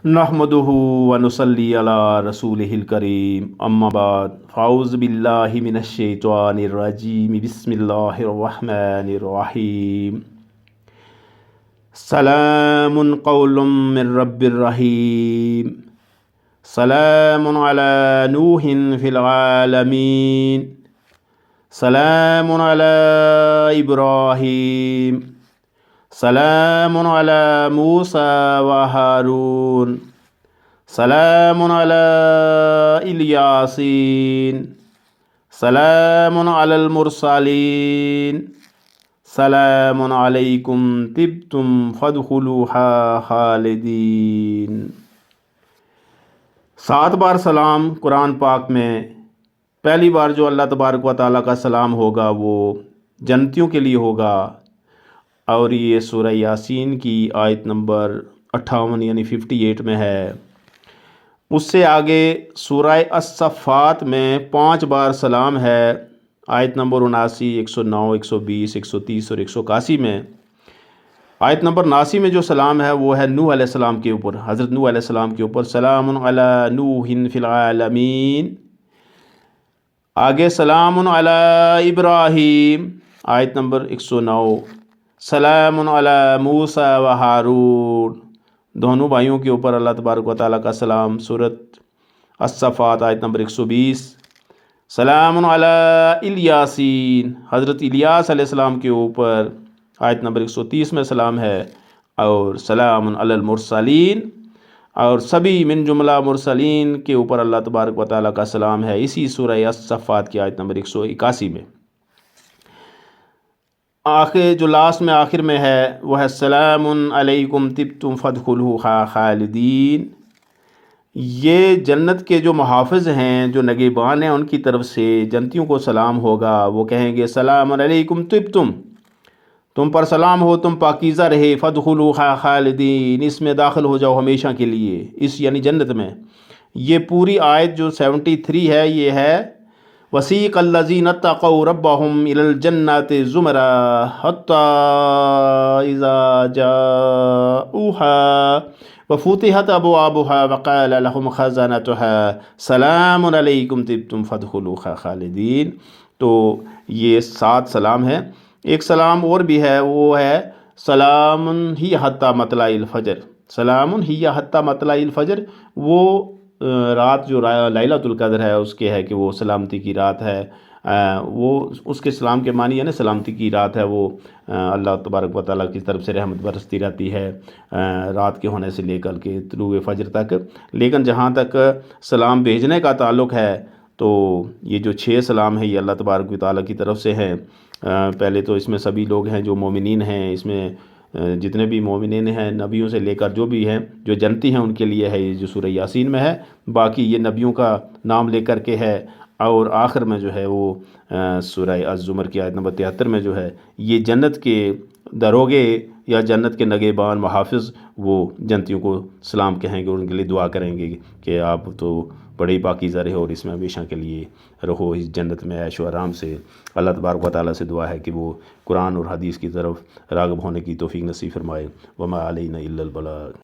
نحمدہ ونصلی علی رسولہ الکریم اما بعد فاعوذ باللہ من الشیطان الرجیم بسم اللہ الرحمن الرحیم سلام قول من رب الرحیم سلام علی نوح فی العالمین سلام علی ابراہیم سلام علی موسیٰ و ہارون سلام علی الیاسین سلام علی المرسلین سلام علیکم طبتم فادخلوها خالدین۔ 7 بار سلام قرآن پاک میں۔ پہلی بار جو اللہ تبارک و تعالیٰ کا سلام ہوگا وہ جنتیوں کے لیے ہوگا، اور یہ سورہ یاسین کی آیت نمبر 58 یعنی 58 میں ہے۔ اس سے آگے سورہ الصفات میں 5 بار سلام ہے، آیت نمبر 79، 109، 120، 130 اور 181 میں۔ آیت نمبر 79 میں جو سلام ہے وہ ہے نوح علیہ السلام کے اوپر، حضرت نوح علیہ السلام کے اوپر، سلام علی نوح فی العالمین۔ آگے سلام علی ابراہیم، آیت نمبر 109، سلام علی موسیٰ و ہارون، دونوں بھائیوں کے اوپر اللہ تبارک و تعالیٰ کا سلام۔ سورۃ الصفات آیت نمبر 120، سلام علی الیاسین، حضرت الیاس علیہ السلام کے اوپر، آیت نمبر 130 میں سلام ہے۔ اور سلام علی المرسلین، اور سبھی من جملہ مرسلین کے اوپر اللہ تبارک و تعالیٰ کا سلام ہے، اسی سورہ الصفات کی آیت نمبر 181 میں۔ آخر جو لاسٹ میں آخر میں ہے وہ ہے سلام علیکم طبتم فادخلوها خالدین۔ یہ جنت کے جو محافظ ہیں، جو نگہبان ہیں، ان کی طرف سے جنتیوں کو سلام ہوگا۔ وہ کہیں گے سلام علیکم طبتم، تم پر سلام ہو، تم پاکیزہ رہے، فادخلوها خالدین، اس میں داخل ہو جاؤ ہمیشہ کے لیے، اس یعنی جنت میں۔ یہ پوری آیت جو 73 ہے یہ ہے وَسِيقَ الَّذِينَ اتَّقَوْا رَبَّهُمْ إِلَى الْجَنَّةِ زُمَرًا حَتَّى إِذَا جَاءُوهَا وَفُتِحَتْ أَبْوَابُهَا وَقَالَ لَهُمْ خَزَنَتُهَا سَلَامٌ عَلَيْكُمْ طِبْتُمْ فَادْخُلُوهَا خَالِدِينَ۔ تو یہ 7 سلام ہے۔ ایک سلام اور بھی ہے، وہ ہے سلام ہی حتی مطلع الفجر، سلام ہی حتی مطلع الفجر۔ وہ رات جو لیلۃ القدر ہے اس کے ہے کہ وہ سلامتی کی رات ہے، وہ اس کے سلام کے معنی یعنی سلامتی کی رات ہے، وہ اللہ تبارک و تعالیٰ کی طرف سے رحمت برستی رہتی ہے رات کے ہونے سے لے کر کے طلوع فجر تک۔ لیکن جہاں تک سلام بھیجنے کا تعلق ہے تو یہ جو 6 سلام ہیں یہ اللہ تبارک و تعالیٰ کی طرف سے ہیں۔ پہلے تو اس میں سبھی لوگ ہیں جو مومنین ہیں، اس میں جتنے بھی مومنین ہیں نبیوں سے لے کر جو بھی ہیں جو جنتی ہیں ان کے لیے ہے، یہ جو سورہ یاسین میں ہے۔ باقی یہ نبیوں کا نام لے کر کے ہے، اور آخر میں جو ہے وہ سورہ الزمر کی آیت نمبر 73 میں جو ہے یہ جنت کے دروگے یا جنت کے نگہبان محافظ وہ جنتیوں کو سلام کہیں گے، ان کے لیے دعا کریں گے کہ آپ تو بڑے ہی پاکیزہ رہے اور اس میں ہمیشہ کے لیے رہو، اس جنت میں عیش و آرام سے۔ اللہ تبارک و تعالیٰ سے دعا ہے کہ وہ قرآن اور حدیث کی طرف راغب ہونے کی توفیق نصیب فرمائے۔ وما علینا الا البلاغ۔